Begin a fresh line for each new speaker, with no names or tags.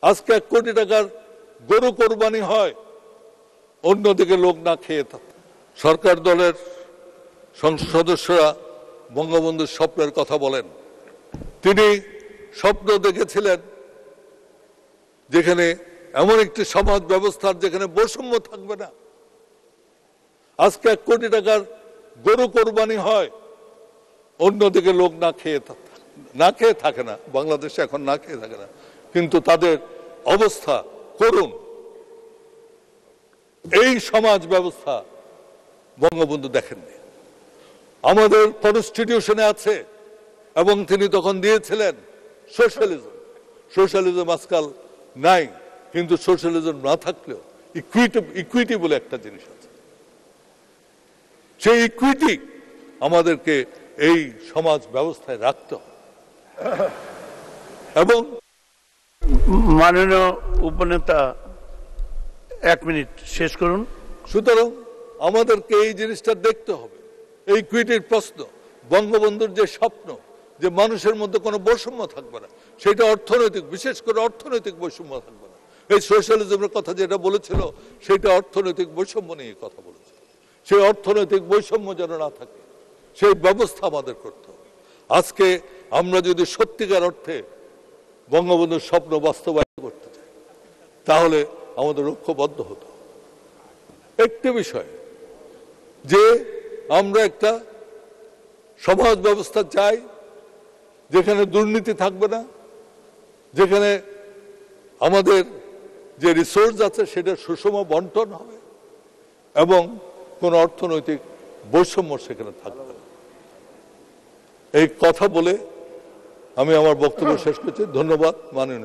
আজকে 1 কোটি টাকার গরু কোরবানি হয়, অন্যদিকে লোক না খেয়ে থাকে। সরকার দলের সংসদ সদস্যরা বঙ্গবন্ধুর স্বপ্নের কথা বলেন। তিনি স্বপ্ন দেখেছিলেন যেখানে এমন একটি সমাজ ব্যবস্থার যেখানে বৈষম্য থাকবে না। আজকে 1 কোটি টাকার গরু কোরবানি হয়, অন্যদিকে লোক না খেয়ে থাকে না। বাংলাদেশে এখন না খেয়ে থাকে না, কিন্তু তাদের অবস্থা করুণ। এই সমাজ ব্যবস্থা বঙ্গবন্ধু দেখেননি। আমাদের কনস্টিটিউশনে আছে, এবং তিনি তখন দিয়েছিলেন সোশ্যালিজম। সোশ্যালিজম আজকাল নাই, কিন্তু সোশ্যালিজম না থাকলেও ইকুইটি বলে একটা জিনিস আছে। সেই ইকুইটি আমাদেরকে এই সমাজ ব্যবস্থায় রাখতে হবে। এবং
মাননীয় উপনেতা 1 মিনিট শেষ করুন।
সুতরাং আমাদেরকে এই জিনিসটা দেখতে হবে। এই ইকুইটির প্রশ্ন, বঙ্গবন্ধুর যে স্বপ্ন যে মানুষের মধ্যে কোনো বৈষম্য থাকবে না, সেটা অর্থনৈতিক, বিশেষ করে অর্থনৈতিক বৈষম্য থাকবে না। এই সোশ্যালিজমের কথা যেটা বলেছিল সেটা অর্থনৈতিক বৈষম্য নিয়ে কথা বলেছিল। সেই অর্থনৈতিক বৈষম্য যেন না থাকে, সেই ব্যবস্থা আমাদের করতে হবে। আজকে আমরা যদি সত্যিকার অর্থে বঙ্গবন্ধুর স্বপ্ন বাস্তবায়ন করতে চাই, তাহলে আমাদের ঐক্যবদ্ধ হতো। একটি বিষয় যে আমরা একটা সমাজ ব্যবস্থা চাই যেখানে দুর্নীতি থাকবে না, যেখানে আমাদের যে রিসোর্স আছে সেটা সুষম বন্টন হবে, এবং কোন অর্থনৈতিক বৈষম্য সেখানে থাকবে না। এই কথা বলে আমি আমার বক্তব্য শেষ করছি। ধন্যবাদ মাননীয়